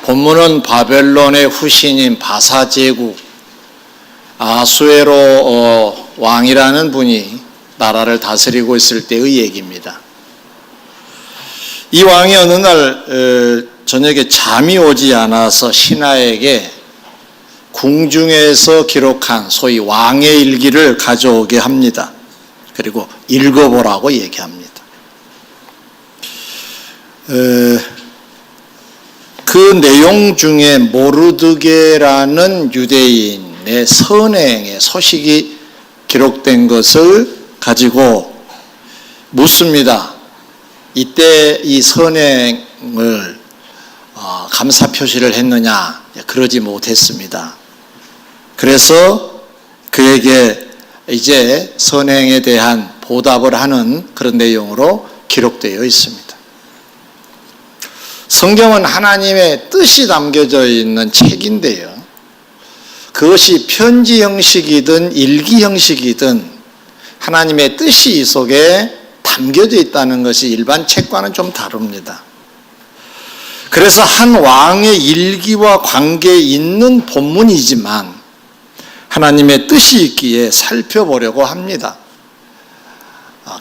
본문은 바벨론의 후신인 바사 제국 아수에로 왕이라는 분이 나라를 다스리고 있을 때의 얘기입니다. 이 왕이 어느 날 저녁에 잠이 오지 않아서 신하에게 궁중에서 기록한 소위 왕의 일기를 가져오게 합니다. 그리고 읽어보라고 얘기합니다. 그 내용 중에 모르드게라는 유대인의 선행의 소식이 기록된 것을 가지고 묻습니다. 이때 이 선행을 감사 표시를 했느냐? 그러지 못했습니다. 그래서 그에게 이제 선행에 대한 보답을 하는 그런 내용으로 기록되어 있습니다. 성경은 하나님의 뜻이 담겨져 있는 책인데요. 그것이 편지 형식이든 일기 형식이든 하나님의 뜻이 이 속에 담겨져 있다는 것이 일반 책과는 좀 다릅니다. 그래서 한 왕의 일기와 관계 있는 본문이지만 하나님의 뜻이 있기에 살펴보려고 합니다.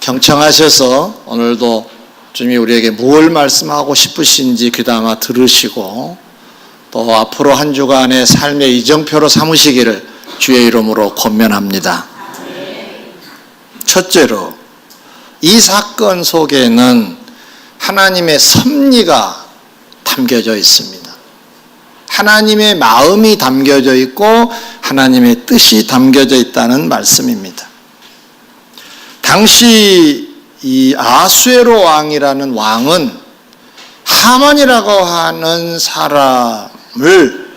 경청하셔서 오늘도 주님이 우리에게 무엇을 말씀하고 싶으신지 귀담아 들으시고 또 앞으로 한 주간의 삶의 이정표로 삼으시기를 주의 이름으로 권면합니다. 첫째로 이 사건 속에는 하나님의 섭리가 담겨져 있습니다. 하나님의 마음이 담겨져 있고 하나님의 뜻이 담겨져 있다는 말씀입니다. 당시 이 아수에로 왕이라는 왕은 하만이라고 하는 사람을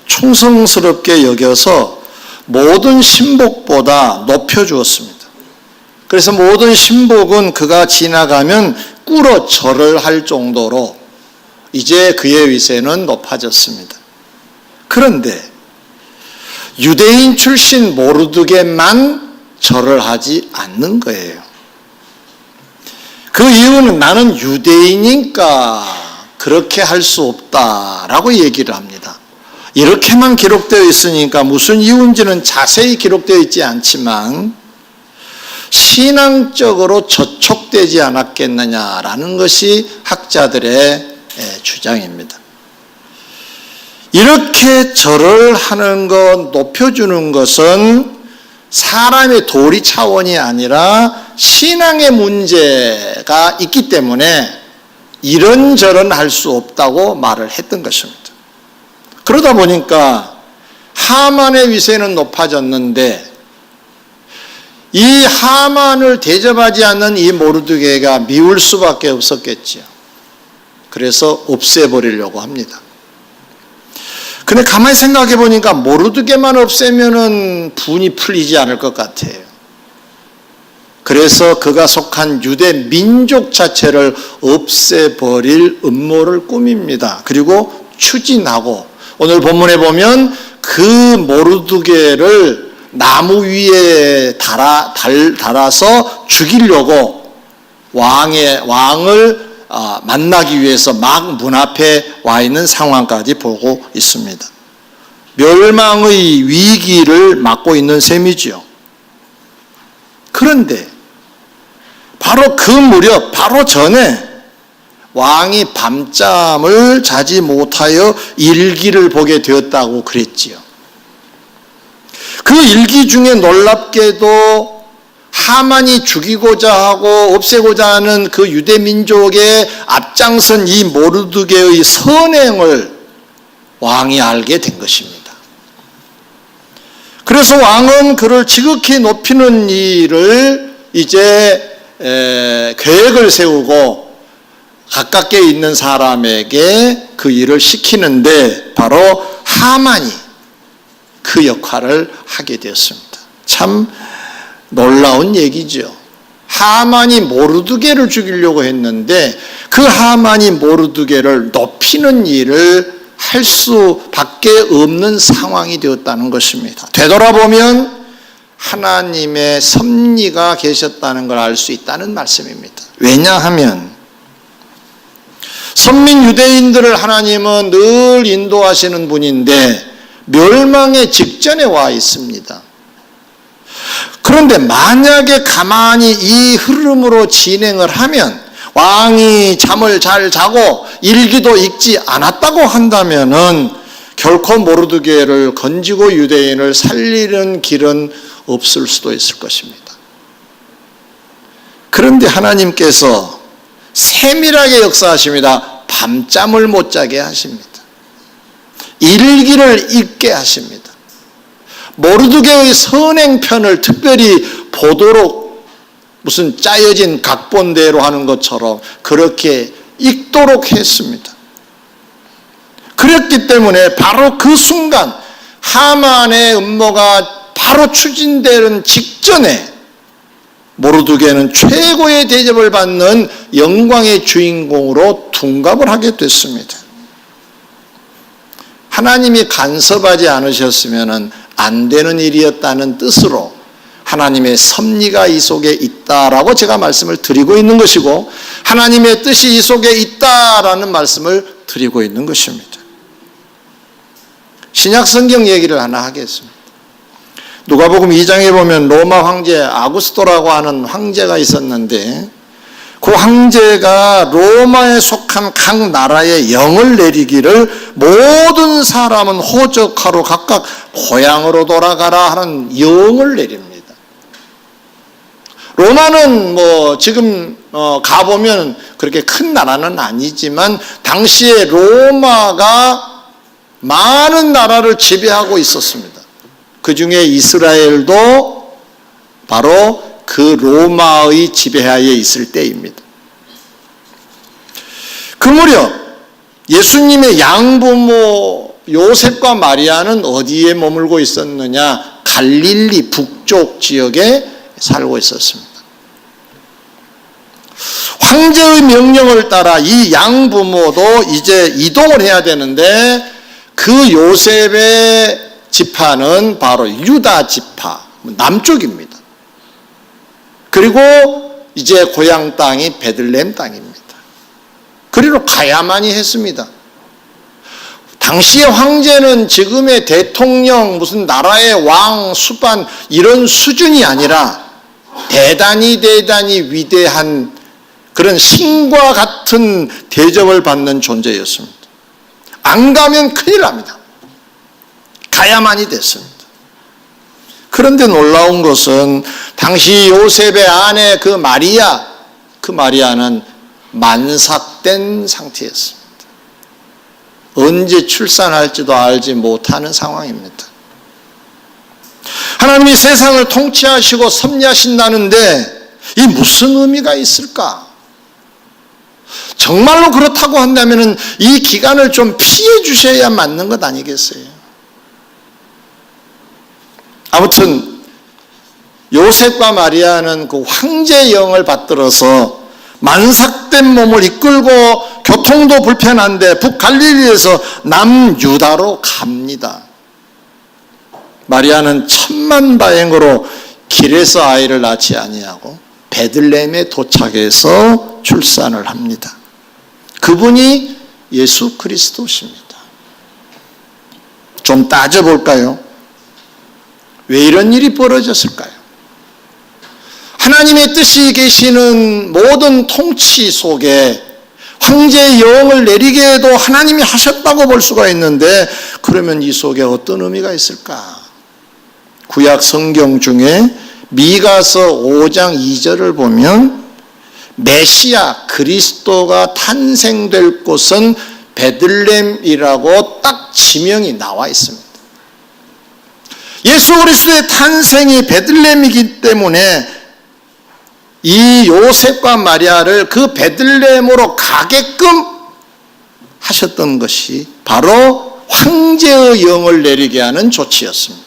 충성스럽게 여겨서 모든 신복보다 높여주었습니다. 그래서 모든 신복은 그가 지나가면 꿇어 절을 할 정도로 이제 그의 위세는 높아졌습니다. 그런데 유대인 출신 모르드게만 절을 하지 않는 거예요. 그 이유는 나는 유대인이니까 그렇게 할 수 없다라고 얘기를 합니다. 이렇게만 기록되어 있으니까 무슨 이유인지는 자세히 기록되어 있지 않지만 신앙적으로 저촉되지 않았겠느냐라는 것이 학자들의 주장입니다. 이렇게 절을 하는 것, 높여주는 것은 사람의 도리 차원이 아니라 신앙의 문제가 있기 때문에 이런저런 할 수 없다고 말을 했던 것입니다. 그러다 보니까 하만의 위세는 높아졌는데 이 하만을 대접하지 않는 이 모르드게가 미울 수밖에 없었겠지요. 그래서 없애버리려고 합니다. 근데 가만히 생각해 보니까 모르드게만 없애면은 분이 풀리지 않을 것 같아요. 그래서 그가 속한 유대 민족 자체를 없애버릴 음모를 꾸밉니다. 그리고 추진하고 오늘 본문에 보면 그 모르드게를 나무 위에 달아서 죽이려고 왕을 만나기 위해서 막 문 앞에 와 있는 상황까지 보고 있습니다. 멸망의 위기를 맞고 있는 셈이지요. 그런데 바로 그 무렵, 바로 전에 왕이 밤잠을 자지 못하여 일기를 보게 되었다고 그랬지요. 그 일기 중에 놀랍게도 하만이 죽이고자 하고 없애고자 하는 그 유대 민족의 앞장선 이 모르드게의 선행을 왕이 알게 된 것입니다. 그래서 왕은 그를 지극히 높이는 일을 이제 계획을 세우고 가깝게 있는 사람에게 그 일을 시키는데 바로 하만이 그 역할을 하게 되었습니다. 참 놀라운 얘기죠. 하만이 모르드게를 죽이려고 했는데 그 하만이 모르드게를 높이는 일을 할 수밖에 없는 상황이 되었다는 것입니다. 되돌아보면 하나님의 섭리가 계셨다는 걸 알 수 있다는 말씀입니다. 왜냐하면 선민 유대인들을 하나님은 늘 인도하시는 분인데 멸망의 직전에 와 있습니다. 그런데 만약에 가만히 이 흐름으로 진행을 하면, 왕이 잠을 잘 자고 일기도 읽지 않았다고 한다면은 결코 모르드게를 건지고 유대인을 살리는 길은 없을 수도 있을 것입니다. 그런데 하나님께서 세밀하게 역사하십니다. 밤잠을 못 자게 하십니다. 일기를 읽게 하십니다. 모르드게의 선행편을 특별히 보도록 무슨 짜여진 각본대로 하는 것처럼 그렇게 읽도록 했습니다. 그랬기 때문에 바로 그 순간 하만의 음모가 바로 추진되는 직전에 모르드게는 최고의 대접을 받는 영광의 주인공으로 둔갑을 하게 됐습니다. 하나님이 간섭하지 않으셨으면 안 되는 일이었다는 뜻으로 하나님의 섭리가 이 속에 있다라고 제가 말씀을 드리고 있는 것이고, 하나님의 뜻이 이 속에 있다라는 말씀을 드리고 있는 것입니다. 신약 성경 얘기를 하나 하겠습니다. 누가복음 2장에 보면 로마 황제 아구스토라고 하는 황제가 있었는데, 그 황제가 로마에 속한 각 나라에 영을 내리기를 모든 사람은 호적하러 각각 고향으로 돌아가라 하는 영을 내립니다. 로마는 지금 가보면 그렇게 큰 나라는 아니지만 당시에 로마가 많은 나라를 지배하고 있었습니다. 그 중에 이스라엘도 바로 그 로마의 지배하에 있을 때입니다. 그 무렵 예수님의 양부모 요셉과 마리아는 어디에 머물고 있었느냐? 갈릴리 북쪽 지역에 살고 있었습니다. 황제의 명령을 따라 이 양부모도 이제 이동을 해야 되는데, 그 요셉의 지파는 바로 유다 지파, 남쪽입니다. 그리고 이제 고향 땅이 베들레헴 땅입니다. 그리로 가야만이 했습니다. 당시의 황제는 지금의 대통령, 무슨 나라의 왕, 수반 이런 수준이 아니라 대단히 위대한 그런 신과 같은 대접을 받는 존재였습니다. 안 가면 큰일 납니다. 가야만이 됐습니다. 그런데 놀라운 것은 당시 요셉의 아내 그 마리아는 만삭된 상태였습니다. 언제 출산할지도 알지 못하는 상황입니다. 하나님이 세상을 통치하시고 섭리하신다는데 이 무슨 의미가 있을까? 정말로 그렇다고 한다면 이 기간을 좀 피해 주셔야 맞는 것 아니겠어요? 아무튼 요셉과 마리아는 그 황제의 영을 받들어서 만삭된 몸을 이끌고 교통도 불편한데 북갈릴리에서 남유다로 갑니다. 마리아는 천만다행으로 길에서 아이를 낳지 아니하고 베들레헴에 도착해서 출산을 합니다. 그분이 예수 그리스도십니다. 좀 따져볼까요? 왜 이런 일이 벌어졌을까요? 하나님의 뜻이 계시는 모든 통치 속에 황제의 영을 내리게 해도 하나님이 하셨다고 볼 수가 있는데, 그러면 이 속에 어떤 의미가 있을까? 구약 성경 중에 미가서 5장 2절을 보면 메시아 그리스도가 탄생될 곳은 베들레헴이라고 딱 지명이 나와 있습니다. 예수 그리스도의 탄생이 베들레헴이기 때문에 이 요셉과 마리아를 그 베들레헴으로 가게끔 하셨던 것이 바로 황제의 영을 내리게 하는 조치였습니다.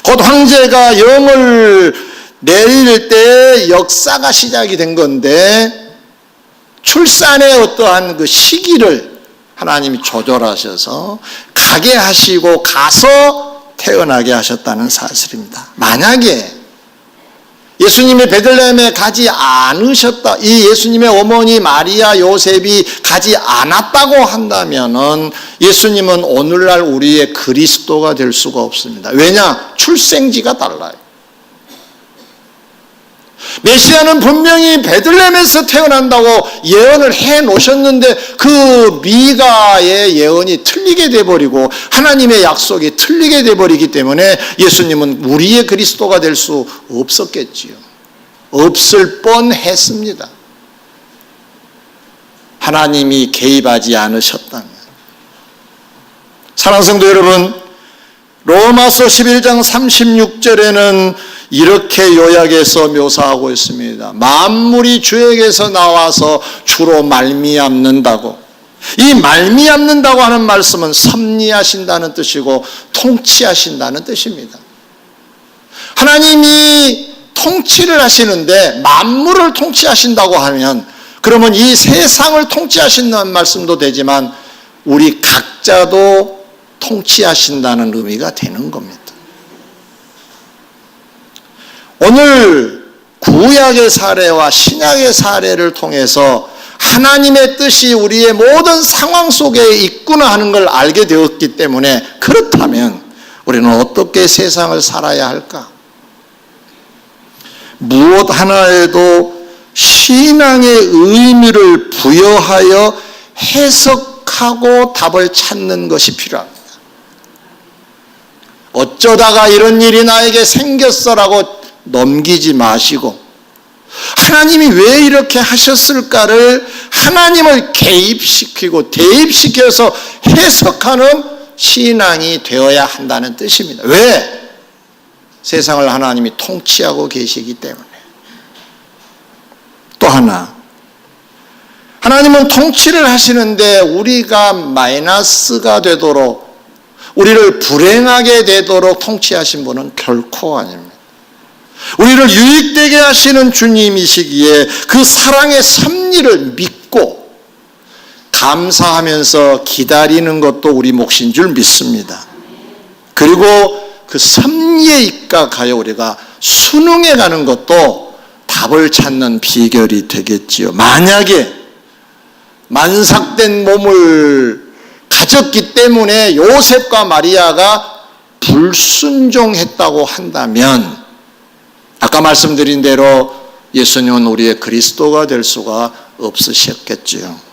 곧 황제가 영을 내릴 때 역사가 시작이 된 건데, 출산의 어떠한 그 시기를 하나님이 조절하셔서 가게 하시고 가서 태어나게 하셨다는 사실입니다. 만약에 예수님이 베들레헴에 가지 않으셨다, 이 예수님의 어머니 마리아 요셉이 가지 않았다고 한다면은 예수님은 오늘날 우리의 그리스도가 될 수가 없습니다. 왜냐? 출생지가 달라요. 메시아는 분명히 베들레헴에서 태어난다고 예언을 해 놓으셨는데 그 미가의 예언이 틀리게 돼버리고 하나님의 약속이 틀리게 돼버리기 때문에 예수님은 우리의 그리스도가 될 수 없었겠지요. 없을 뻔했습니다. 하나님이 개입하지 않으셨다면. 사랑하는 성도 여러분, 로마서 11장 36절에는 이렇게 요약해서 묘사하고 있습니다. 만물이 주에게서 나와서 주로 말미암는다고. 이 말미암는다고 하는 말씀은 섭리하신다는 뜻이고 통치하신다는 뜻입니다. 하나님이 통치를 하시는데 만물을 통치하신다고 하면 그러면 이 세상을 통치하신다는 말씀도 되지만 우리 각자도 통치하신다는 의미가 되는 겁니다. 오늘 구약의 사례와 신약의 사례를 통해서 하나님의 뜻이 우리의 모든 상황 속에 있구나 하는 걸 알게 되었기 때문에 그렇다면 우리는 어떻게 세상을 살아야 할까? 무엇 하나에도 신앙의 의미를 부여하여 해석하고 답을 찾는 것이 필요합니다. 어쩌다가 이런 일이 나에게 생겼어라고 넘기지 마시고 하나님이 왜 이렇게 하셨을까를 하나님을 개입시키고 대입시켜서 해석하는 신앙이 되어야 한다는 뜻입니다. 왜? 세상을 하나님이 통치하고 계시기 때문에. 또 하나, 하나님은 통치를 하시는데 우리가 마이너스가 되도록, 우리를 불행하게 되도록 통치하신 분은 결코 아닙니다. 우리를 유익되게 하시는 주님이시기에 그 사랑의 섭리를 믿고 감사하면서 기다리는 것도 우리 몫인 줄 믿습니다. 그리고 그 섭리에 입각하여 우리가 순응해 가는 것도 답을 찾는 비결이 되겠지요. 만약에 만삭된 몸을 가졌기 때문에 요셉과 마리아가 불순종했다고 한다면 아까 말씀드린 대로 예수님은 우리의 그리스도가 될 수가 없으셨겠지요.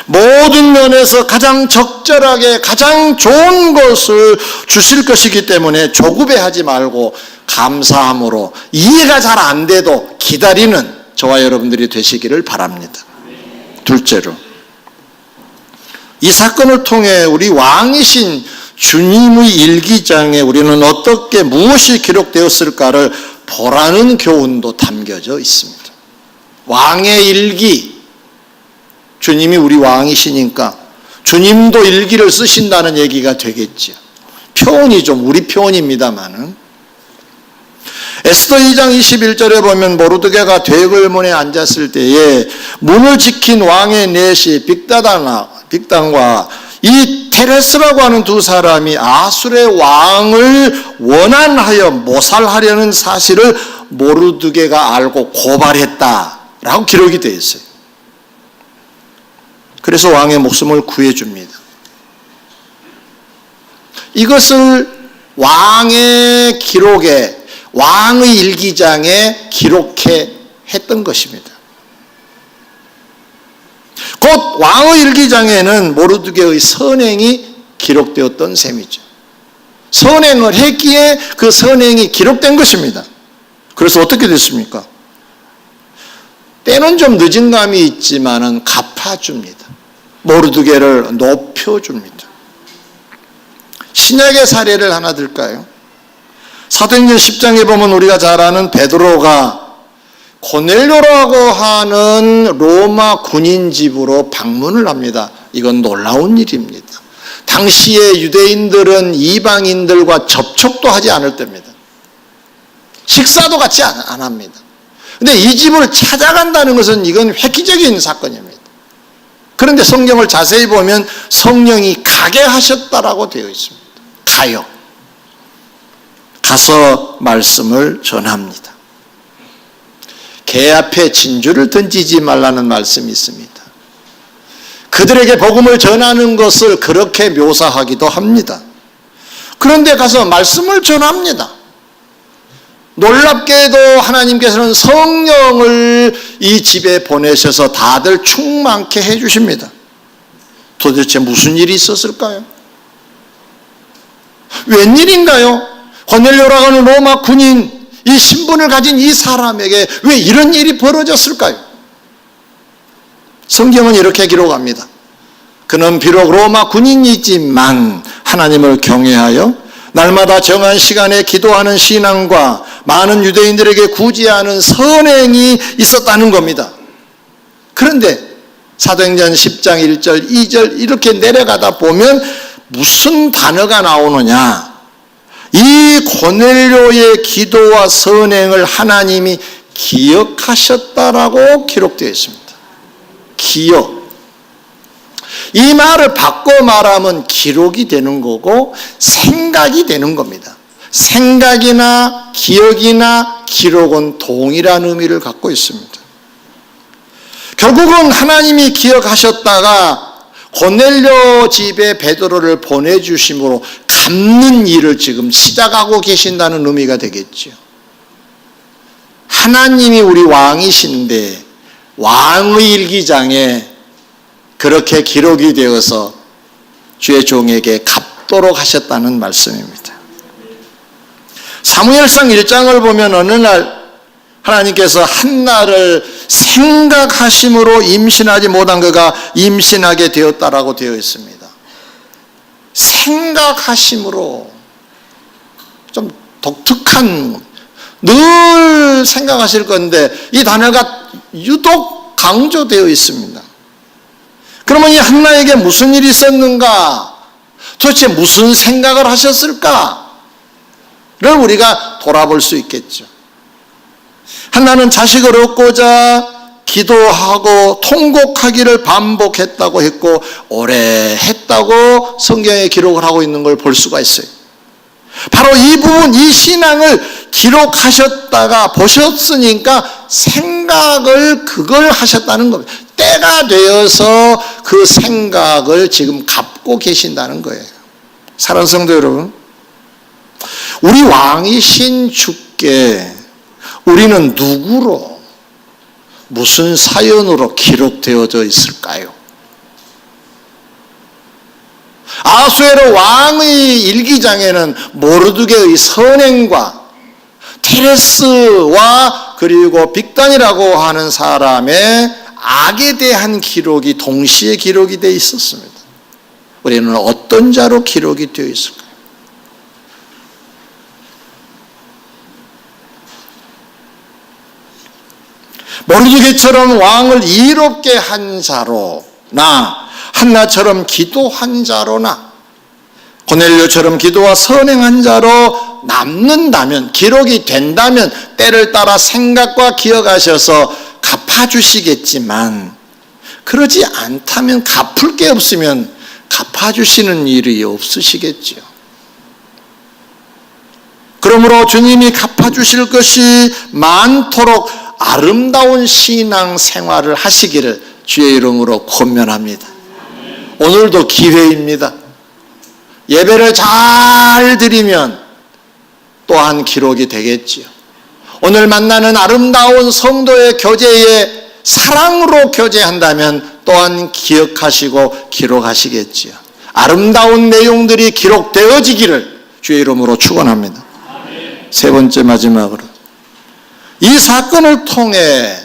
모든 면에서 가장 적절하게 가장 좋은 것을 주실 것이기 때문에 조급해하지 말고 감사함으로 이해가 잘 안 돼도 기다리는 저와 여러분들이 되시기를 바랍니다. 둘째로, 이 사건을 통해 우리 왕이신 주님의 일기장에 우리는 어떻게 무엇이 기록되었을까를 보라는 교훈도 담겨져 있습니다. 왕의 일기, 주님이 우리 왕이시니까 주님도 일기를 쓰신다는 얘기가 되겠죠. 표현이 좀 우리 표현입니다만은 에스더 2장 21절에 보면 모르드게가 대궐문에 앉았을 때에 문을 지킨 왕의 넷이 빅단과 이 테레스라고 하는 두 사람이 아술의 왕을 원한하여 모살하려는 사실을 모르드게가 알고 고발했다라고 기록이 되어 있어요. 그래서 왕의 목숨을 구해줍니다. 이것을 왕의 기록에, 왕의 일기장에 기록해 했던 것입니다. 곧 왕의 일기장에는 모르드게의 선행이 기록되었던 셈이죠. 선행을 했기에 그 선행이 기록된 것입니다. 그래서 어떻게 됐습니까? 때는 좀 늦은 감이 있지만은 갚아줍니다. 모르드게를 높여줍니다. 신약의 사례를 하나 들까요? 사도행전 10장에 보면 우리가 잘 아는 베드로가 고넬료라고 하는 로마 군인 집으로 방문을 합니다. 이건 놀라운 일입니다. 당시에 유대인들은 이방인들과 접촉도 하지 않을 때입니다. 식사도 같이 안 합니다. 근데 이 집을 찾아간다는 것은 이건 획기적인 사건입니다. 그런데 성경을 자세히 보면 성령이 가게 하셨다라고 되어 있습니다. 가요. 가서 말씀을 전합니다. 개 앞에 진주를 던지지 말라는 말씀이 있습니다. 그들에게 복음을 전하는 것을 그렇게 묘사하기도 합니다. 그런데 가서 말씀을 전합니다. 놀랍게도 하나님께서는 성령을 이 집에 보내셔서 다들 충만케 해주십니다. 도대체 무슨 일이 있었을까요? 웬일인가요? 고넬료라고 하는 로마 군인, 이 신분을 가진 이 사람에게 왜 이런 일이 벌어졌을까요? 성경은 이렇게 기록합니다. 그는 비록 로마 군인이지만 하나님을 경외하여 날마다 정한 시간에 기도하는 신앙과 많은 유대인들에게 구제하는 선행이 있었다는 겁니다. 그런데 사도행전 10장 1절 2절 이렇게 내려가다 보면 무슨 단어가 나오느냐, 이 고넬료의 기도와 선행을 하나님이 기억하셨다라고 기록되어 있습니다. 기억. 이 말을 바꿔 말하면 기록이 되는 거고 생각이 되는 겁니다. 생각이나 기억이나 기록은 동일한 의미를 갖고 있습니다. 결국은 하나님이 기억하셨다가 고넬료 집에 베드로를 보내주심으로 갚는 일을 지금 시작하고 계신다는 의미가 되겠죠. 하나님이 우리 왕이신데 왕의 일기장에 그렇게 기록이 되어서 주의 종에게 갚도록 하셨다는 말씀입니다. 사무엘상 1장을 보면 어느 날 하나님께서 한나를 생각하심으로 임신하지 못한 그가 임신하게 되었다라고 되어 있습니다. 생각하심으로, 좀 독특한, 늘 생각하실 건데 이 단어가 유독 강조되어 있습니다. 그러면 이 한나에게 무슨 일이 있었는가? 도대체 무슨 생각을 하셨을까를 우리가 돌아볼 수 있겠죠. 한나는 자식을 얻고자 기도하고 통곡하기를 반복했다고 했고 오래 했다고 성경에 기록을 하고 있는 걸 볼 수가 있어요. 바로 이 부분, 이 신앙을 기록하셨다가 보셨으니까 생각을 그걸 하셨다는 겁니다. 때가 되어서 그 생각을 지금 갖고 계신다는 거예요. 사랑하는 성도 여러분, 우리 왕이신 주께 우리는 누구로, 무슨 사연으로 기록되어져 있을까요? 아하수에로 왕의 일기장에는 모르드게의 선행과 테레스와 그리고 빅단이라고 하는 사람의 악에 대한 기록이 동시에 기록이 되어 있었습니다. 우리는 어떤 자로 기록이 되어 있을까요? 모르드게처럼 왕을 이롭게 한 자로나 한나처럼 기도한 자로나 고넬료처럼 기도와 선행한 자로 남는다면, 기록이 된다면 때를 따라 생각과 기억하셔서 갚아주시겠지만, 그러지 않다면, 갚을 게 없으면 갚아주시는 일이 없으시겠죠. 그러므로 주님이 갚아주실 것이 많도록 아름다운 신앙 생활을 하시기를 주의 이름으로 권면합니다. 오늘도 기회입니다. 예배를 잘 드리면 또한 기록이 되겠지요. 오늘 만나는 아름다운 성도의 교제에 사랑으로 교제한다면 또한 기억하시고 기록하시겠지요. 아름다운 내용들이 기록되어지기를 주의 이름으로 축원합니다. 세 번째, 마지막으로 이 사건을 통해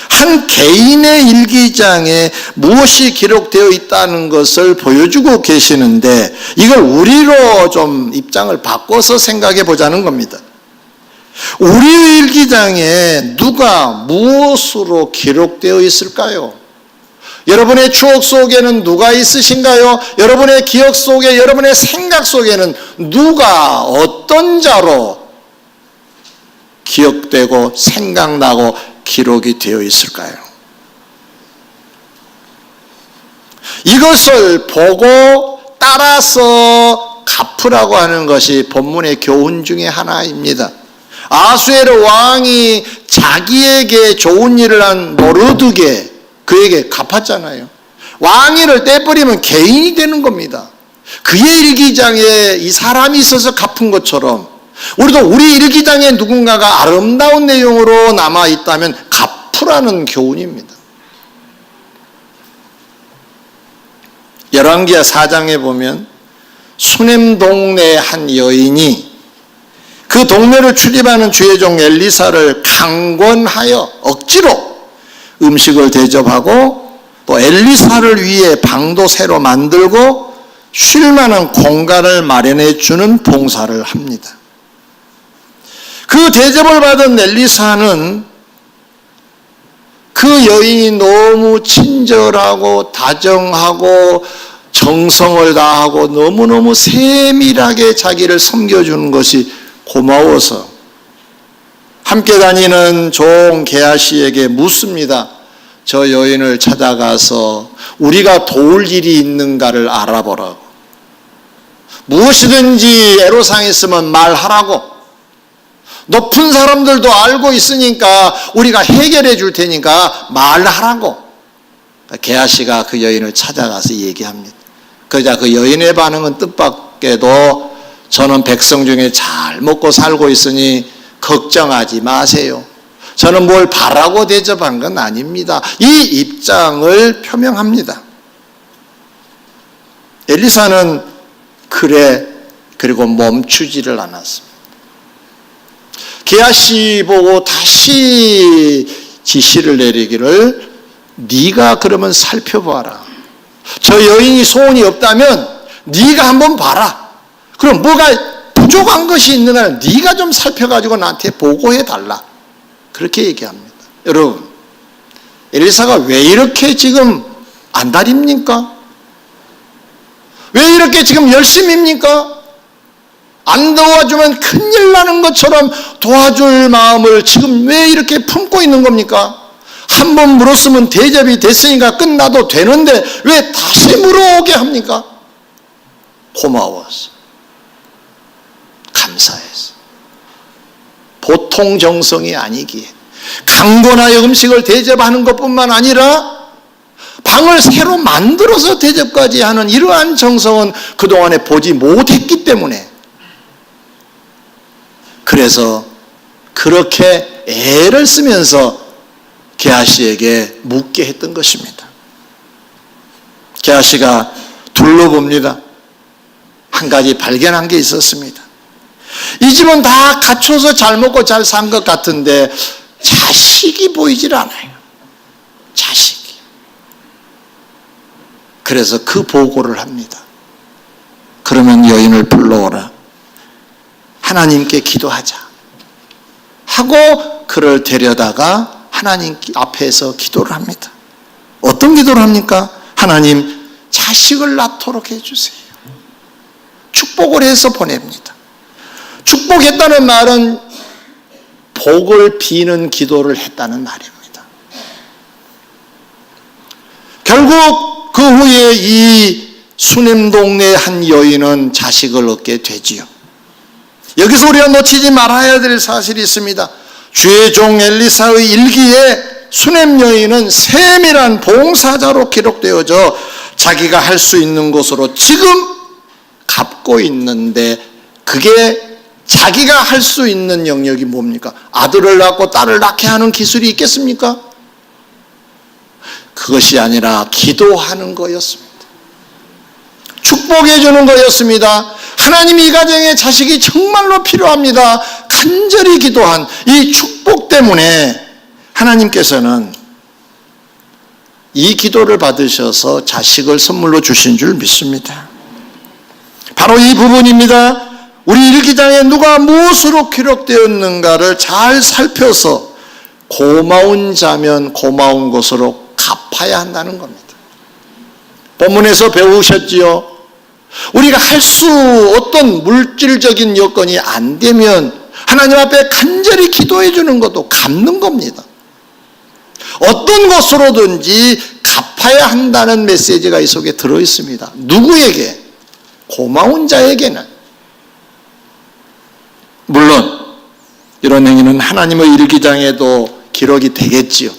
한 개인의 일기장에 무엇이 기록되어 있다는 것을 보여주고 계시는데, 이걸 우리로 좀 입장을 바꿔서 생각해 보자는 겁니다. 우리 일기장에 누가 무엇으로 기록되어 있을까요? 여러분의 추억 속에는 누가 있으신가요? 여러분의 기억 속에, 여러분의 생각 속에는 누가 어떤 자로 기억되고 생각나고 기록이 되어 있을까요? 이것을 보고 따라서 갚으라고 하는 것이 본문의 교훈 중에 하나입니다. 아수에르 왕이 자기에게 좋은 일을 한 모르드게 그에게 갚았잖아요. 왕위를 떼버리면 개인이 되는 겁니다. 그의 일기장에 이 사람이 있어서 갚은 것처럼 우리도 우리 일기장에 누군가가 아름다운 내용으로 남아있다면 갚으라는 교훈입니다. 열왕기하 4장에 보면 수넴 동네 한 여인이 그 동네를 출입하는 주의 종 엘리사를 강권하여 억지로 음식을 대접하고 또 엘리사를 위해 방도 새로 만들고 쉴 만한 공간을 마련해 주는 봉사를 합니다. 그 대접을 받은 엘리사는 그 여인이 너무 친절하고 다정하고 정성을 다하고 너무너무 세밀하게 자기를 섬겨주는 것이 고마워서 함께 다니는 종 게하시에게 묻습니다. 저 여인을 찾아가서 우리가 도울 일이 있는가를 알아보라고. 무엇이든지 애로사항이 있으면 말하라고. 높은 사람들도 알고 있으니까 우리가 해결해 줄 테니까 말하라고. 게하시가 그 여인을 찾아가서 얘기합니다. 그러자 그 여인의 반응은 뜻밖에도 저는 백성 중에 잘 먹고 살고 있으니 걱정하지 마세요. 저는 뭘 바라고 대접한 건 아닙니다. 이 입장을 표명합니다. 엘리사는 그래 그리고 멈추지를 않았습니다. 게하시 보고 다시 지시를 내리기를 네가 그러면 살펴봐라. 저 여인이 소원이 없다면 네가 한번 봐라. 그럼 뭐가 부족한 것이 있는 한 네가 좀 살펴가지고 나한테 보고해달라. 그렇게 얘기합니다. 여러분, 엘리사가 왜 이렇게 지금 안달입니까? 왜 이렇게 지금 열심입니까? 안 도와주면 큰일 나는 것처럼 도와줄 마음을 지금 왜 이렇게 품고 있는 겁니까? 한 번 물었으면 대접이 됐으니까 끝나도 되는데 왜 다시 물어오게 합니까? 고마워서, 감사해서, 보통 정성이 아니기에 강권하여 음식을 대접하는 것뿐만 아니라 방을 새로 만들어서 대접까지 하는 이러한 정성은 그동안에 보지 못했기 때문에 그래서 그렇게 애를 쓰면서 게하시에게 묻게 했던 것입니다. 게하시가 둘러봅니다. 한 가지 발견한 게 있었습니다. 이 집은 다 갖춰서 잘 먹고 잘 산 것 같은데 자식이 보이질 않아요. 자식이. 그래서 그 보고를 합니다. 그러면 여인을 불러오라. 하나님께 기도하자. 하고 그를 데려다가 하나님 앞에서 기도를 합니다. 어떤 기도를 합니까? 하나님, 자식을 낳도록 해주세요. 축복을 해서 보냅니다. 축복했다는 말은 복을 비는 기도를 했다는 말입니다. 결국 그 후에 이 수넴 동네 한 여인은 자식을 얻게 되지요. 여기서 우리가 놓치지 말아야 될 사실이 있습니다. 주의 종 엘리사의 일기에 수넴 여인은 세밀한 봉사자로 기록되어져 자기가 할 수 있는 것으로 지금 갚고 있는데 그게 자기가 할 수 있는 영역이 뭡니까? 아들을 낳고 딸을 낳게 하는 기술이 있겠습니까? 그것이 아니라 기도하는 거였습니다. 축복해 주는 거였습니다. 하나님, 이 가정에 자식이 정말로 필요합니다. 간절히 기도한 이 축복 때문에 하나님께서는 이 기도를 받으셔서 자식을 선물로 주신 줄 믿습니다. 바로 이 부분입니다. 우리 일기장에 누가 무엇으로 기록되었는가를 잘 살펴서 고마운 자면 고마운 것으로 갚아야 한다는 겁니다. 본문에서 배우셨지요? 우리가 할 수 어떤 물질적인 여건이 안 되면 하나님 앞에 간절히 기도해 주는 것도 갚는 겁니다. 어떤 것으로든지 갚아야 한다는 메시지가 이 속에 들어있습니다. 누구에게? 고마운 자에게는. 물론 이런 행위는 하나님의 일기장에도 기록이 되겠지요.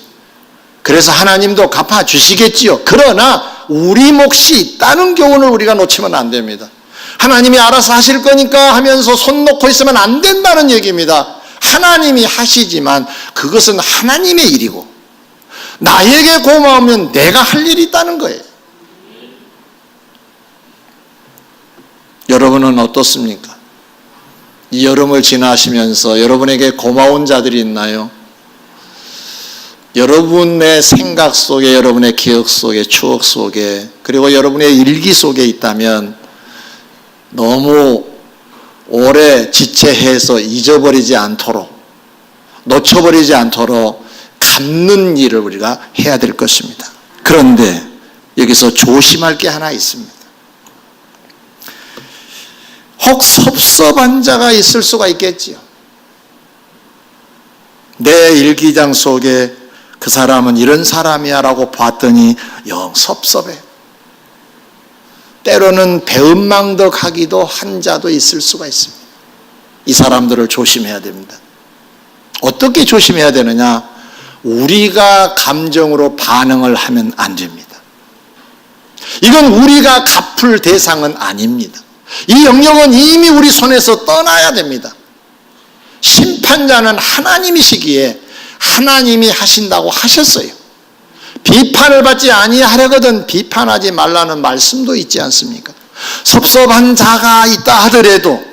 그래서 하나님도 갚아주시겠지요. 그러나 우리 몫이 있다는 교훈을 우리가 놓치면 안 됩니다. 하나님이 알아서 하실 거니까 하면서 손 놓고 있으면 안 된다는 얘기입니다. 하나님이 하시지만 그것은 하나님의 일이고 나에게 고마우면 내가 할 일이 있다는 거예요. 여러분은 어떻습니까? 이 여름을 지나시면서 여러분에게 고마운 자들이 있나요? 여러분의 생각 속에, 여러분의 기억 속에, 추억 속에, 그리고 여러분의 일기 속에 있다면 너무 오래 지체해서 잊어버리지 않도록, 놓쳐버리지 않도록 갚는 일을 우리가 해야 될 것입니다. 그런데 여기서 조심할 게 하나 있습니다. 혹 섭섭한 자가 있을 수가 있겠지요. 내 일기장 속에 그 사람은 이런 사람이야 라고 봤더니 영 섭섭해. 때로는 배은망덕하기도 한 자도 있을 수가 있습니다. 이 사람들을 조심해야 됩니다. 어떻게 조심해야 되느냐? 우리가 감정으로 반응을 하면 안 됩니다. 이건 우리가 갚을 대상은 아닙니다. 이 영역은 이미 우리 손에서 떠나야 됩니다. 심판자는 하나님이시기에 하나님이 하신다고 하셨어요. 비판을 받지 아니하려거든 비판하지 말라는 말씀도 있지 않습니까? 섭섭한 자가 있다 하더라도,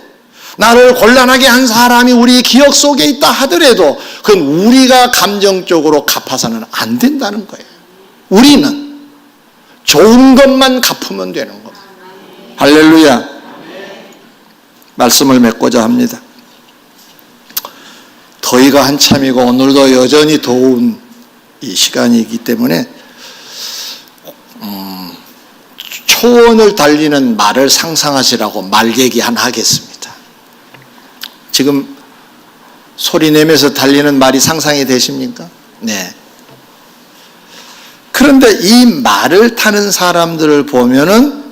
나를 곤란하게 한 사람이 우리 기억 속에 있다 하더라도 그건 우리가 감정적으로 갚아서는 안 된다는 거예요. 우리는 좋은 것만 갚으면 되는 겁니다. 할렐루야. 말씀을 맺고자 합니다. 더위가 한참이고 오늘도 여전히 더운 이 시간이기 때문에 초원을 달리는 말을 상상하시라고 말얘기 하나 하겠습니다. 지금 소리 내면서 달리는 말이 상상이 되십니까? 네. 그런데 이 말을 타는 사람들을 보면은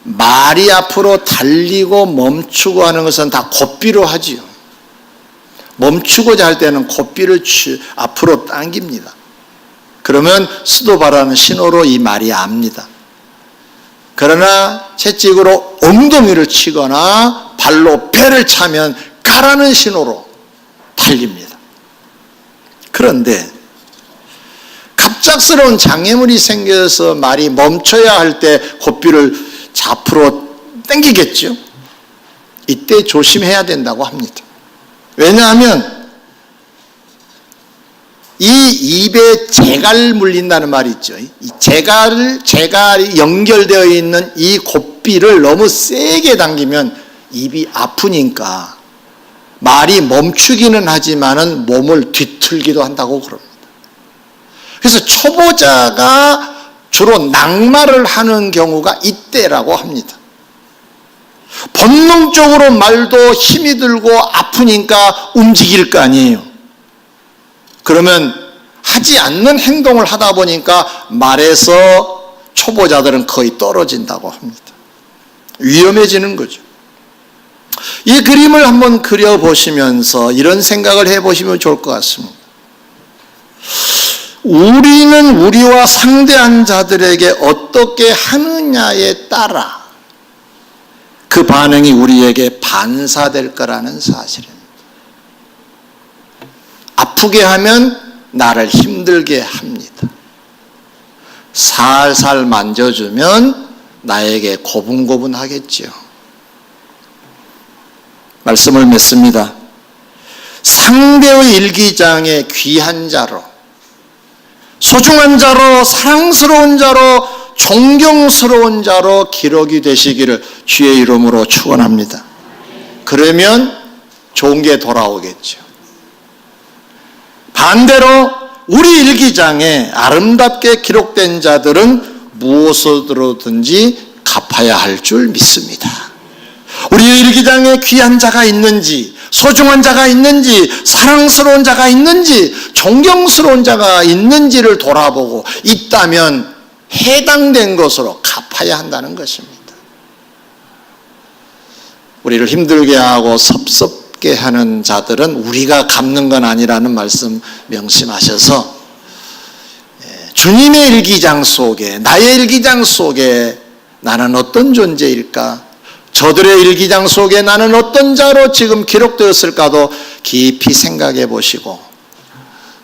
말이 앞으로 달리고 멈추고 하는 것은 다 고삐로 하지요. 멈추고자 할 때는 고삐를 앞으로 당깁니다. 그러면 수도 바라는 신호로 이 말이 압니다. 그러나 채찍으로 엉덩이를 치거나 발로 배를 차면 가라는 신호로 달립니다. 그런데 갑작스러운 장애물이 생겨서 말이 멈춰야 할 때 고삐를 앞으로 당기겠죠. 이때 조심해야 된다고 합니다. 왜냐하면 이 입에 재갈 물린다는 말이 있죠. 이 재갈이 연결되어 있는 이 고삐를 너무 세게 당기면 입이 아프니까 말이 멈추기는 하지만은 몸을 뒤틀기도 한다고 그럽니다. 그래서 초보자가 주로 낙마를 하는 경우가 이때라고 합니다. 본능적으로 말도 힘이 들고 아프니까 움직일 거 아니에요. 그러면 하지 않는 행동을 하다 보니까 말에서 초보자들은 거의 떨어진다고 합니다. 위험해지는 거죠. 이 그림을 한번 그려보시면서 이런 생각을 해보시면 좋을 것 같습니다. 우리는 우리와 상대한 자들에게 어떻게 하느냐에 따라 그 반응이 우리에게 반사될 거라는 사실입니다. 아프게 하면 나를 힘들게 합니다. 살살 만져주면 나에게 고분고분하겠지요. 말씀을 맺습니다. 상대의 일기장에 귀한 자로, 소중한 자로, 사랑스러운 자로, 존경스러운 자로 기록이 되시기를 주의 이름으로 축원합니다. 그러면 좋은 게 돌아오겠죠. 반대로 우리 일기장에 아름답게 기록된 자들은 무엇으로든지 갚아야 할 줄 믿습니다. 우리 일기장에 귀한 자가 있는지, 소중한 자가 있는지, 사랑스러운 자가 있는지, 존경스러운 자가 있는지를 돌아보고 있다면 해당된 것으로 갚아야 한다는 것입니다. 우리를 힘들게 하고 헛게 하는 자들은 우리가 갚는 건 아니라는 말씀 명심하셔서 주님의 일기장 속에, 나의 일기장 속에 나는 어떤 존재일까? 저들의 일기장 속에 나는 어떤 자로 지금 기록되었을까도 깊이 생각해 보시고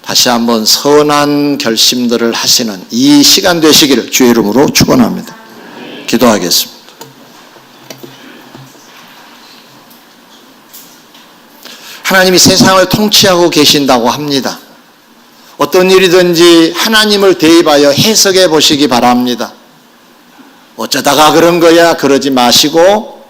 다시 한번 선한 결심들을 하시는 이 시간 되시기를 주의 이름으로 축원합니다. 기도하겠습니다. 하나님이 세상을 통치하고 계신다고 합니다. 어떤 일이든지 하나님을 대입하여 해석해 보시기 바랍니다. 어쩌다가 그런 거야 그러지 마시고